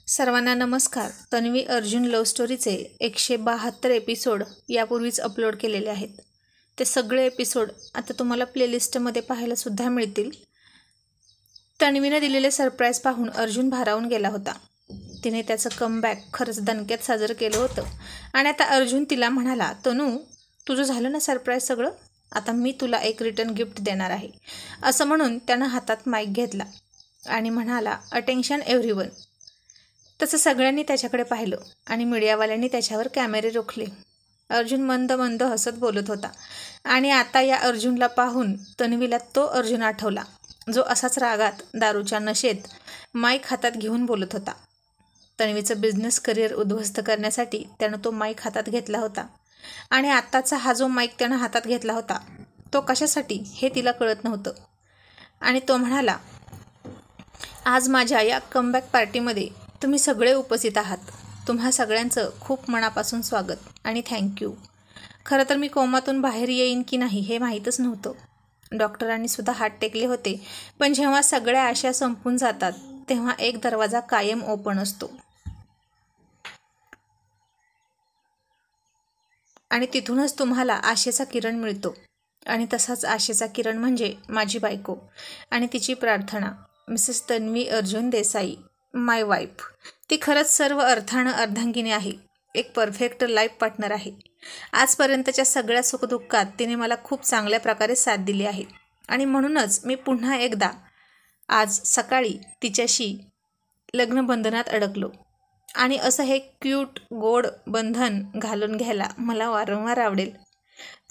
सर्वांना नमस्कार. Tanvi Arjun love स्टोरीचे 172 episode यापूर्वीच अपलोड केलेले आहेत. ते सगळे एपिसोड आता तुम्हाला प्लेलिस्टमध्ये पाहायलासुद्धा मिळतील. तन्वीनं दिलेले सरप्राईज पाहून अर्जुन भारावून गेला होता. तिने त्याचं कमबॅक खरंच दणक्यात साजरं केलं होतं आणि आता अर्जुन तिला म्हणाला, तनू तुझं झालं ना सरप्राईज सगळं, आता मी तुला एक रिटर्न गिफ्ट देणार आहे. असं म्हणून त्यानं हातात माईक घेतला आणि म्हणाला, अटेन्शन एव्हरीवन. तसं सगळ्यांनी त्याच्याकडे पाहिलं आणि मीडियावाल्यांनी त्याच्यावर कॅमेरे रोखले. अर्जुन मंद मंद हसत बोलत होता आणि आता या अर्जुनला पाहून तन्वीला तो अर्जुन आठवला जो असाच रागात दारूच्या नशेत माईक हातात घेऊन बोलत होता. तन्वीचं बिझनेस करिअर उद्ध्वस्त करण्यासाठी त्यानं तो माईक हातात घेतला होता आणि आत्ताचा हा जो माईक त्यानं हातात घेतला होता तो कशासाठी हे तिला कळत नव्हतं. आणि तो म्हणाला, आज माझ्या या कमबॅक पार्टीमध्ये तुम्ही सगळे उपस्थित आहात. तुम्हा सगळ्यांचं खूप मनापासून स्वागत आणि थँक्यू. खरं तर मी कोमातून बाहेर येईन की नाही हे माहीतच नव्हतं. डॉक्टरांनी सुद्धा हात टेकले होते, पण जेव्हा सगळ्या आशा संपून जातात तेव्हा एक दरवाजा कायम ओपन असतो आणि तिथूनच तुम्हाला आशेचा किरण मिळतो. आणि तसाच आशेचा किरण म्हणजे माझी बायको आणि तिची प्रार्थना, मिसेस तन्वी अर्जुन देसाई, माय वाईफ. ती खरंच सर्व अर्थानं अर्धांगिनी आहे, एक परफेक्ट लाईफ पार्टनर आहे. आजपर्यंतच्या सगळ्या सुखदुःखात तिने मला खूप चांगल्या प्रकारे साथ दिली आहे आणि म्हणूनच मी पुन्हा एकदा आज सकाळी तिच्याशी लग्नबंधनात अडकलो. आणि असं हे क्यूट गोड बंधन घालून घ्यायला मला वारंवार आवडेल.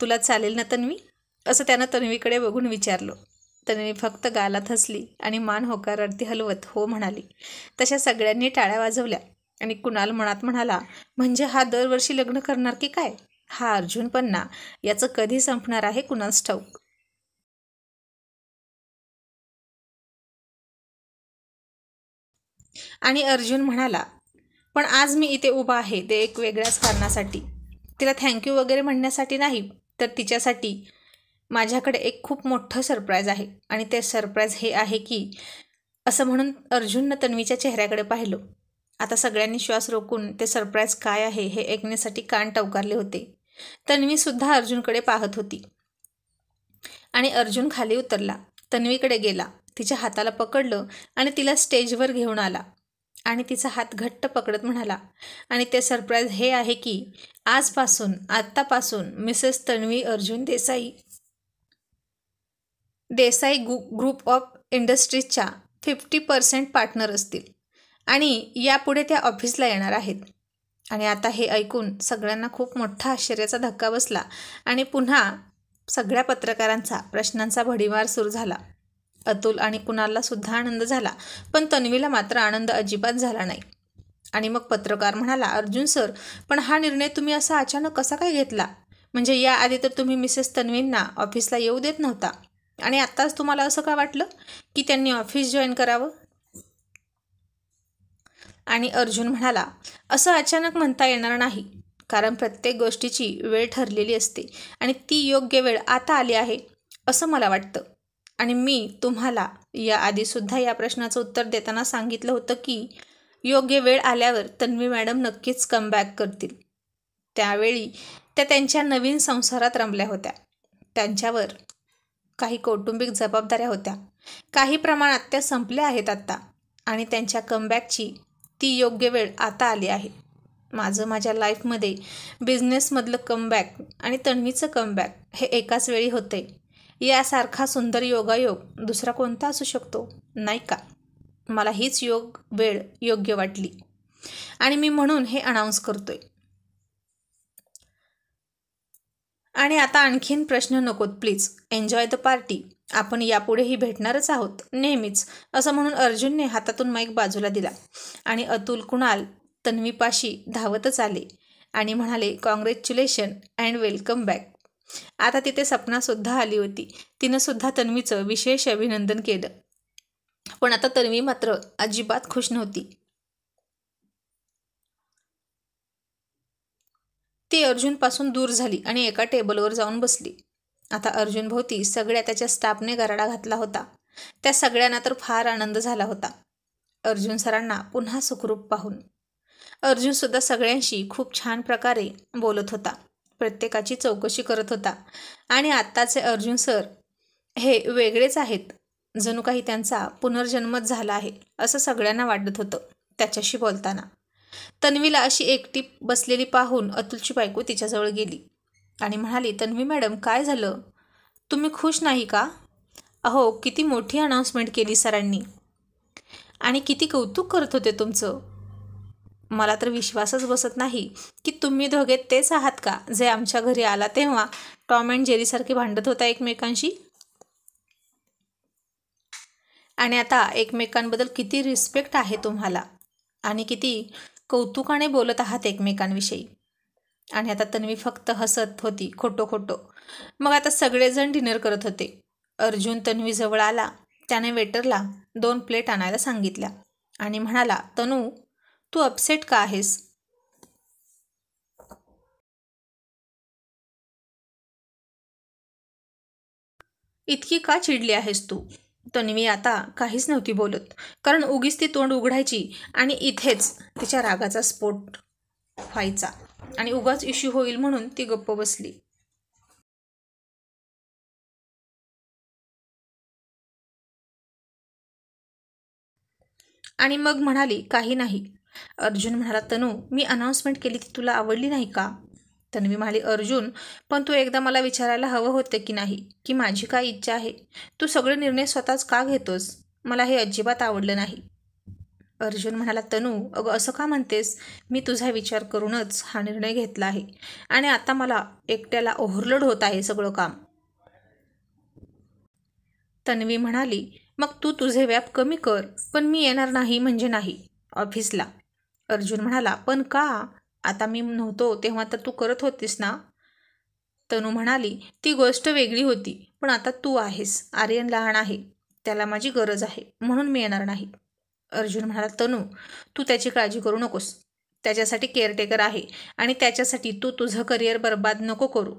तुला चालेल ना तन्वी, असं त्यानं तन्वीकडे बघून विचारलं. तन्वी फक्त गालात हसली आणि मान होकारार्थी हलवत हो म्हणाली. तशा सगळ्यांनी टाळ्या वाजवल्या आणि कुणाल मनात म्हणाला, म्हणजे हा दरवर्षी लग्न करणार की काय? हा अर्जुन पण ना, याचं कधी संपणार आहे कुणास ठाऊक. आणि अर्जुन म्हणाला, पण आज मी इथे उभा आहे ते एक वेगळ्याच कारणासाठी. तिला थँक्यू वगैरे म्हणण्यासाठी नाही, तर तिच्यासाठी माझ्याकडे एक खूप मोठं सरप्राईज आहे. आणि ते सरप्राईज हे आहे की, असं म्हणून अर्जुननं तन्वीच्या चेहऱ्याकडे पाहिलं. आता सगळ्यांनी श्वास रोखून ते सरप्राईज काय आहे हे ऐकण्यासाठी कान टवकारले होते. तन्वीसुद्धा अर्जुनकडे पाहत होती. आणि अर्जुन खाली उतरला, तन्वीकडे गेला, तिच्या हाताला पकडलं आणि तिला स्टेजवर घेऊन आला आणि तिचा हात घट्ट पकडत म्हणाला, आणि ते सरप्राईज हे आहे की आत्तापासून Mrs Tanvi Arjun Desai group of इंडस्ट्रीजच्या 50% पार्टनर असतील आणि यापुढे त्या ऑफिसला येणार आहेत. आणि आता हे ऐकून सगळ्यांना खूप मोठा आश्चर्याचा धक्का बसला आणि पुन्हा सगळ्या पत्रकारांचा प्रश्नांचा भडीमार सुरू झाला. अतुल आणि कुणालला सुद्धा आनंद झाला, पण तन्वीला मात्र आनंद अजिबात झाला नाही. आणि मग पत्रकार म्हणाला, अर्जुन सर, पण हा निर्णय तुम्ही असा अचानक कसा काय घेतला? म्हणजे याआधी तर तुम्ही मिसेस तन्वींना ऑफिसला येऊ देत नव्हता आणि आत्ताच तुम्हाला असं का वाटलं की त्यांनी ऑफिस जॉईन करावं? आणि अर्जुन म्हणाला, असं अचानक म्हणता येणार नाही, कारण प्रत्येक गोष्टीची वेळ ठरलेली असते आणि ती योग्य वेळ आता आली आहे असं मला वाटतं. आणि मी तुम्हाला याआधीसुद्धा या प्रश्नाचं उत्तर देताना सांगितलं होतं की योग्य वेळ आल्यावर तन्वी मॅडम नक्कीच कमबॅक करतील. त्यावेळी त्या त्यांच्या नवीन संसारात रमल्या होत्या. त्यांच्यावर काही कौटुंबिक जबाबदाऱ्या होत्या, काही प्रमाणात त्या संपल्या आहेत आत्ता, आणि त्यांच्या कमबॅकची ती योग्य वेळ आता आली आहे. माझ्या लाईफमध्ये बिझनेसमधलं कमबॅक आणि तन्वीचं कमबॅक हे एकाच वेळी होते. यासारखा सुंदर योगायोग दुसरा कोणता असू शकतो, नाही का? मला हीच वेळ योग्य वाटली आणि मी म्हणून हे अनाऊन्स करतोय. आणि आता आणखीन प्रश्न नकोत प्लीज, एन्जॉय द पार्टी. आपण यापुढेही भेटणारच आहोत नेहमीच, असं म्हणून अर्जुनने हातातून माईक बाजूला दिला आणि अतुल कुणाल तन्वीपाशी धावतच आले आणि म्हणाले, कॉंग्रॅच्युलेशन अँड वेलकम बॅक. आता तिथे सपनासुद्धा आली होती. तिनं सुद्धा तन्वीचं विशेष अभिनंदन केलं, पण आता तन्वी मात्र अजिबात खुश नव्हती. ती अर्जुनपासून दूर झाली आणि एका टेबलवर जाऊन बसली. आता अर्जुन भोवती सगळ्या त्याच्या स्टाफने गराडा घातला होता. त्या सगळ्यांना तर फार आनंद झाला होता. अर्जुन सरांना पुन्हा सुखरूप पाहून. अर्जुनसुद्धा सगळ्यांशी खूप छान प्रकारे बोलत होता, प्रत्येकाची चौकशी करत होता. आणि आत्ताचे अर्जुन सर हे वेगळेच आहेत, जणू काही त्यांचा पुनर्जन्मच झाला आहे असं सगळ्यांना वाटत होतं त्याच्याशी बोलताना. तन्वीला अशी एकटी बसलेली पाहून अतुलची बायको तिच्याजवळ गेली आणि म्हणाली, तन्वी मॅडम, काय झालं? तुम्ही खुश नाही का? अहो, किती मोठी अनाऊन्समेंट केली सरांनी आणि किती कौतुक करत होते तुमचं. मला तर विश्वासच बसत नाही की तुम्ही दोघे तेच आहात का जे आमच्या घरी आला तेव्हा टॉम अँड जेरीसारखे भांडत होता एकमेकांशी, आणि आता एकमेकांबद्दल किती रिस्पेक्ट आहे तुम्हाला आणि किती कौतुकाने बोलत आहात एकमेकांविषयी. आणि आता तन्वी फक्त हसत होती खोटो खोटो. मग आता सगळेजण डिनर करत होते. अर्जुन तन्वीजवळ आला. त्याने वेटरला 2 प्लेट आणायला सांगितल्या आणि म्हणाला, तनू, तू अपसेट का आहेस? इतकी का चिडली आहेस तू? तन्वी आता काहीच नव्हती बोलत, कारण उगीच ती तोंड उघडायची आणि इथेच तिच्या रागाचा स्फोट व्हायचा आणि उगाच इश्यू होईल म्हणून ती गप्प बसली. आणि मग म्हणाली, काही नाही. अर्जुन म्हणाला, तनू, मी अनाऊन्समेंट केली ती तुला आवडली नाही का? तन्वी म्हणाली, अर्जुन, पण तू एकदा मला विचारायला हवं होतं की नाही की माझी काय इच्छा आहे? तू सगळे निर्णय स्वतःच का घेतोस? मला हे अजिबात आवडलं नाही. अर्जुन म्हणाला, तनू, अगं असं का म्हणतेस? मी तुझा विचार करूनच हा निर्णय घेतला आहे आणि आता मला एकट्याला ओव्हरलोड होत आहे सगळं काम. तन्वी म्हणाली, मग तू तुझे व्याप कमी कर, पण मी येणार नाही म्हणजे नाही ऑफिसला. अर्जुन म्हणाला, पण का? आता मी नव्हतो तेव्हा तर तू करत होतीस ना? तनू म्हणाली, ती गोष्ट वेगळी होती, पण आता तू आहेस. आर्यन लहान आहे, त्याला माझी गरज आहे, म्हणून मी येणार नाही. अर्जुन म्हणाला, तनू, तू त्याची काळजी करू नकोस. त्याच्यासाठी केअरटेकर आहे आणि त्याच्यासाठी तू तुझं करिअर बर्बाद नको करू.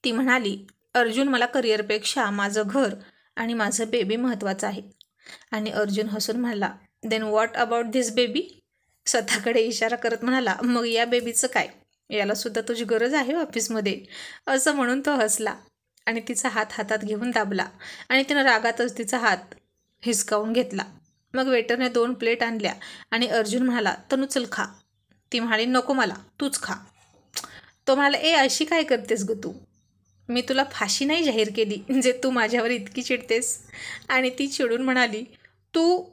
ती म्हणाली, अर्जुन, मला करिअरपेक्षा माझं घर आणि माझं बेबी महत्त्वाचं आहे. आणि अर्जुन हसून म्हणाला, then what about this baby? स्वतःकडे इशारा करत म्हणाला, मग या बेबीचं काय? यालासुद्धा तुझी गरज आहे ऑफिसमध्ये. असं म्हणून तो हसला आणि तिचा हात हातात घेऊन दाबला आणि तिनं रागातच तिचा हात हिसकावून घेतला. मग वेटरने 2 प्लेट आणल्या आणि अर्जुन म्हणाला, तनू चल खा. ती म्हणाली, नको, मला तूच खा. तो म्हणाला, अशी काय करतेस ग तू? मी तुला फाशी नाही जाहीर केली जे तू माझ्यावर इतकी चिडतेस. आणि ती चिडून म्हणाली, तू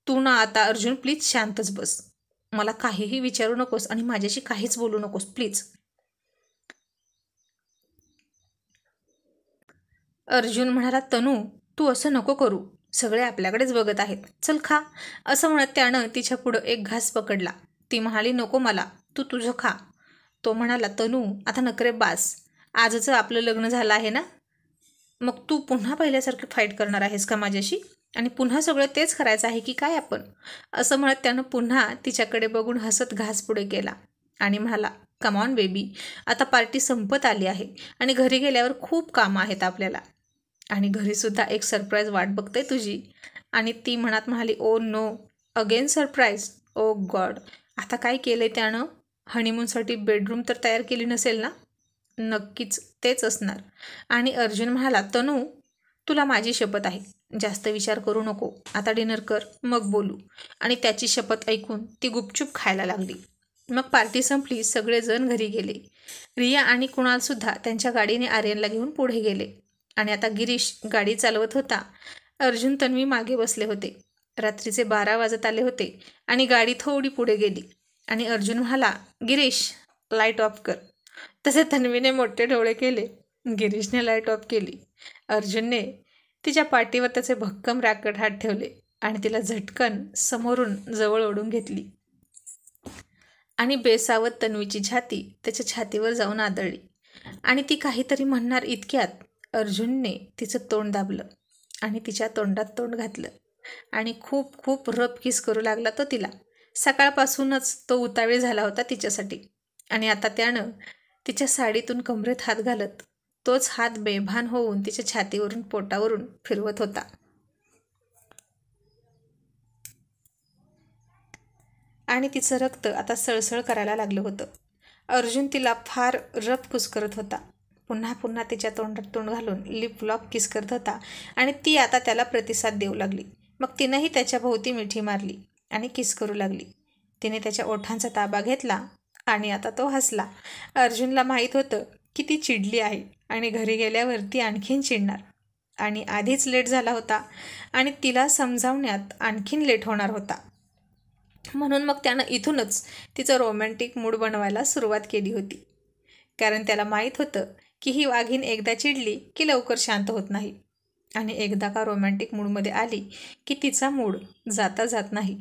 तू ना आता अर्जुन, प्लीज शांतच बस. मला काहीही विचारू नकोस आणि माझ्याशी काहीच बोलू नकोस प्लीज. अर्जुन म्हणाला, तनू, तू असं नको करू. सगळे आपल्याकडेच बघत आहेत. चल खा. असं म्हणत त्यानं तिच्या पुढं एक घास पकडला. ती म्हणाली, नको मला, तू तुझं खा. तो म्हणाला, तनू, आता नखरे बास. आजचं आपलं लग्न झालं आहे ना? मग तू पुन्हा पहिल्यासारखी फाईट करणार आहेस का माझ्याशी? आणि पुन्हा सगळं तेच करायचं आहे की काय आपण? असं म्हणत त्यानं पुन्हा तिच्याकडे बघून हसत घास पुढे केला आणि म्हणाला, कम ऑन बेबी, आता पार्टी संपत आली आहे आणि घरी गेल्यावर खूप कामं आहेत आपल्याला. आणि घरीसुद्धा एक सरप्राईज वाट बघते तुझी. आणि ती मनात म्हणाली, ओ नो, अगेन सरप्राईज. ओ गॉड, आता काय केलं आहे त्यानं? हनीमूनसाठी बेडरूम तर तयार केली नसेल ना? नक्कीच तेच असणार. आणि अर्जुन म्हणाला, तनू, तुला माझी शपथ आहे, जास्त विचार करू नको. आता डिनर कर, मग बोलू. आणि त्याची शपथ ऐकून ती गुपचूप खायला लागली. मग पार्टी संपली. सगळेजण घरी गेले. रिया आणि कुणालसुद्धा त्यांच्या गाडीने आर्यनला घेऊन पुढे गेले. आणि आता गिरीश गाडी चालवत होता. अर्जुन तन्वी मागे बसले होते. रात्रीचे 12 वाजत आले होते आणि गाडी थोडी पुढे गेली. आणि अर्जुन म्हणाला, गिरीश, लाईट ऑफ कर. तसे तन्वीने मोठे डोळे केले. गिरीशने लाईट ऑफ केली. अर्जुनने तिच्या पाठीवर त्याचे भक्कम राकट हात ठेवले आणि तिला झटकन समोरून जवळ ओढून घेतली आणि बेसावत तन्वीची छाती त्याच्या छातीवर जाऊन आदळली. आणि ती काहीतरी म्हणणार इतक्यात अर्जुनने तिचं तोंड दाबलं आणि तिच्या तोंडात तोंड घातलं आणि खूप खूप रफ किस करू लागला तो तिला. सकाळपासूनच तो उतावीळ झाला होता तिच्यासाठी. आणि आता त्यानं तिच्या साडीतून कमरेत हात घालत तोच हात बेभान होऊन तिच्या छातीवरून पोटावरून फिरवत होता. आणि तिचं रक्त आता सळसळ करायला लागलं होतं. अर्जुन तिला फार रफ कुस करत होता. पुन्हा पुन्हा तिच्या तोंडात तोंड घालून लिप लॉक किस करत होता आणि ती आता त्याला प्रतिसाद देऊ लागली. मग तिनंही त्याच्या भोवती मिठी मारली आणि किस करू लागली. तिने त्याच्या ओठांचा ताबा घेतला आणि आता तो हसला. अर्जुनला माहीत होतं की ती चिडली आहे आणि घरी गेल्यावर ती आणखीन चिडणार आणि आधीच लेट झाला होता आणि तिला समजावण्यात आणखीन लेट होणार होता. म्हणून मग त्यानं इथूनच तिचं रोमॅन्टिक मूड बनवायला सुरुवात केली होती. कारण त्याला माहीत होतं की ही वाघीण एकदा चिडली की लवकर शांत होत नाही आणि एकदा का रोमॅन्टिक मूडमध्ये आली की तिचा मूड जाता जात नाही.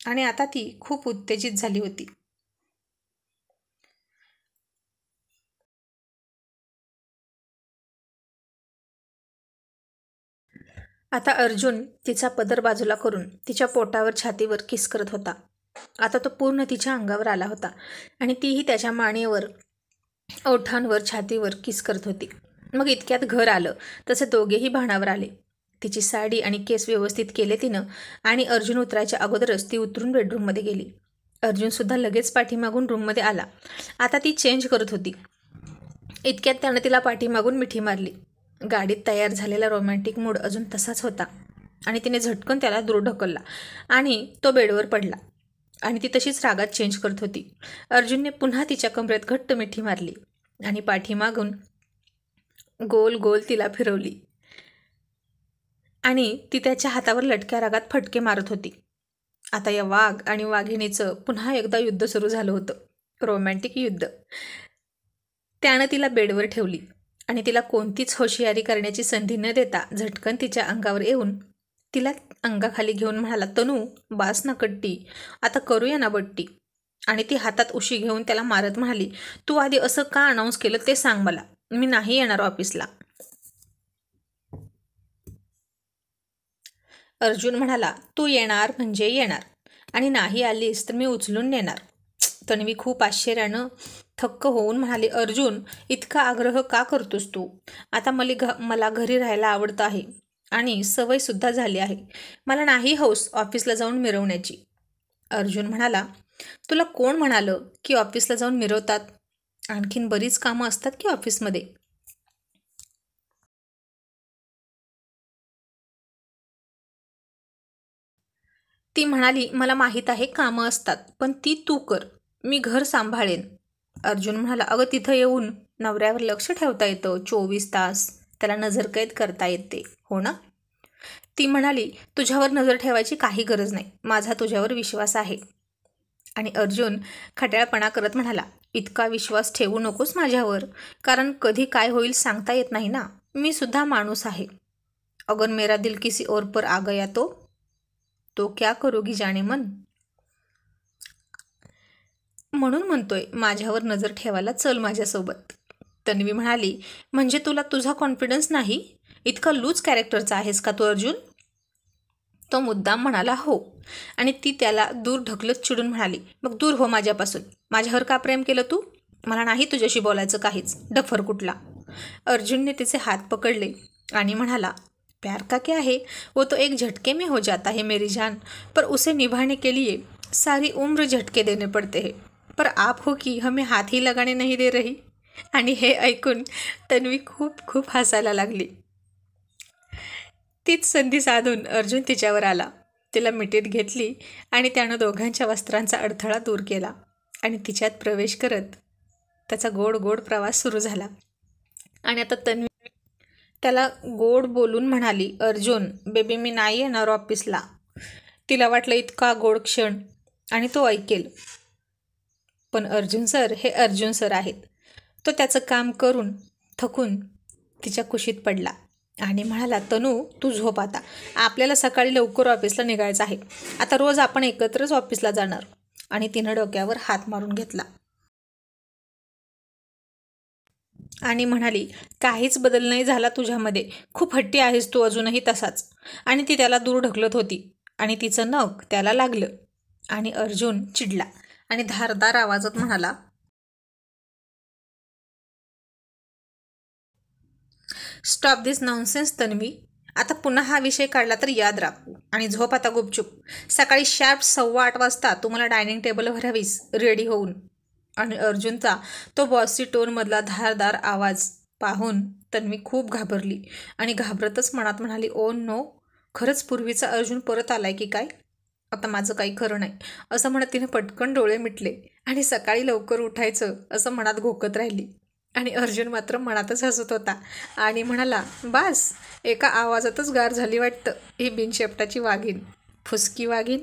आणि आता ती खूप उत्तेजित झाली होती. आता अर्जुन तिचा पदर बाजूला करून तिच्या पोटावर छातीवर किस करत होता. आता तो पूर्ण तिच्या अंगावर आला होता आणि तीही त्याच्या मानेवर, ओठांवर, छातीवर किस करत होती. मग इतक्यात घर आलं तसे दोघेही भानावर आले. तिची साडी आणि केस व्यवस्थित केले तिनं आणि अर्जुन उतरायच्या अगोदरच ती उतरून बेडरूममध्ये गेली. अर्जुनसुद्धा लगेच पाठीमागून रूममध्ये आला. आता ती चेंज करत होती. इतक्यात त्यानं तिला पाठीमागून मिठी मारली. गाडीत तयार झालेला रोमॅन्टिक मूड अजून तसाच होता आणि तिने झटकन त्याला दूर ढकलला आणि तो बेडवर पडला आणि ती तशीच रागात चेंज करत होती. अर्जुनने पुन्हा तिच्या कमरेत घट्ट मिठी मारली आणि पाठीमागून गोल गोल तिला फिरवली आणि ती त्याच्या हातावर लटक्या रागात फटके मारत होती. आता या वाघ आणि वाघिणीचं पुन्हा एकदा युद्ध सुरू झालं होतं. रोमॅन्टिक युद्ध. त्यानं तिला बेडवर ठेवली आणि तिला कोणतीच होशियारी करण्याची संधी न देता झटकन तिच्या अंगावर येऊन तिला अंगाखाली घेऊन म्हणाला, तनू बास ना कट्टी, आता करूया ना बट्टी. आणि ती हातात उशी घेऊन त्याला मारत म्हणाली, तू आधी असं का अनाऊन्स केलं ते सांग मला, मी नाही येणार ऑफिसला. अर्जुन म्हणाला, तू येणार म्हणजे येणार आणि नाही आलीस तर मी उचलून नेणार. तन्वी खूप आश्चर्यानं थक्क होऊन म्हणाली, अर्जुन इतका आग्रह का करतोस तू? आता मला घरी राहायला आवडतं आहे आणि सवयसुद्धा झाली आहे. मला नाही हौस ऑफिसला जाऊन मिरवण्याची. अर्जुन म्हणाला, तुला कोण म्हणालं की ऑफिसला जाऊन मिरवतात? आणखीन बरीच कामं असतात की ऑफिसमध्ये. ती म्हणाली, मला माहीत आहे कामं असतात, पण ती तू कर, मी घर सांभाळेन. अर्जुन म्हणाला, अगं तिथं येऊन नवऱ्यावर लक्ष ठेवता येतं 24 तास, त्याला नजरकैद करता येते, हो ना? ती म्हणाली, तुझ्यावर नजर ठेवायची काही गरज नाही, माझा तुझ्यावर विश्वास आहे. आणि अर्जुन खट्याळपणा करत म्हणाला, इतका विश्वास ठेवू नकोस माझ्यावर, कारण कधी काय होईल सांगता येत नाही ना, मी सुद्धा माणूस आहे. अगर मेरा दिल किसी और पर आ गया तो क्या करोगी जाने मन. म्हणून म्हणतोय माझ्यावर नजर ठेवायला चल माझ्यासोबत. तन्वी म्हणाली, म्हणजे तुला तुझा कॉन्फिडन्स नाही? इतका लूज कॅरेक्टरचा आहेस का तू अर्जुन? तो मुद्दाम म्हणाला, हो. आणि ती त्याला दूर ढकलत चिडून म्हणाली, मग दूर हो माझ्यापासून. माझ्यावर का प्रेम केलं तू? मला नाही तुझ्याशी बोलायचं काहीच, डफर कुठला. अर्जुनने तिचे हात पकडले आणि म्हणाला, प्यार का क्या है, वो तो एक झटके में हो जाता है मेरी जान, पर उसे निभाने के लिए सारी उम्र झटके देने पड़ते हैं, पर आप हो की हमें हाथ ही लगाने नहीं दे रही. आणि हे ऐकून तन्वी खूप खूप हसायला लागली. तीच संधी साधून अर्जुन तिच्यावर आला. तिला मिठीत घेतली आणि त्यानं दोघांच्या वस्त्रांचा अडथळा दूर केला आणि तिच्यात प्रवेश करत त्याचा गोड गोड प्रवास सुरू झाला. आणि आता तन्वी त्याला गोड बोलून म्हणाली, अर्जुन बेबी मी नाही येणार ऑफिसला. तिला वाटलं इतका गोड क्षण आणि तो ऐकेल, पण अर्जुन सर हे अर्जुन सर आहेत. तो त्याचं काम करून थकून तिच्या कुशीत पडला आणि म्हणाला, तनू तू झोप आता, आपल्याला सकाळी लवकर ऑफिसला निघायचं आहे. आता रोज आपण एकत्रच ऑफिसला जाणार. आणि तिनं डोक्यावर हात मारून घेतला आणि म्हणाली, काहीच बदल नाही झाला तुझ्यामध्ये, खूप हट्टी आहेस तू अजूनही तसाच. आणि ती त्याला दूर ढकलत होती आणि तिचं नख त्याला लागलं आणि अर्जुन चिडला आणि धारदार आवाजात म्हणाला, स्टॉप दिस नॉनसेन्स तन्वी, आता पुन्हा हा विषय काढला तर याद राख आणि झोप आता गुपचूप. सकाळी शार्प 8:15 वाजता तुम्हाला डायनिंग टेबलवर हवीस रेडी होऊन. आणि अर्जुनचा तो बॉसी टोनमधला धारदार आवाज पाहून तन्वी खूप घाबरली आणि घाबरतच मनात म्हणाली, ओ नो, खरंच पूर्वीचा अर्जुन परत आलाय की काय? आता माझं काही खरं नाही, असं म्हणत तिने पटकन डोळे मिटले आणि सकाळी लवकर उठायचं असं मनात घोकत राहिली. आणि अर्जुन मात्र मनातच हसत होता आणि म्हणाला, बास, एका आवाजातच गार झाली वाटतं ही बिनशेपटाची वाघीण, फुसकी वाघीण.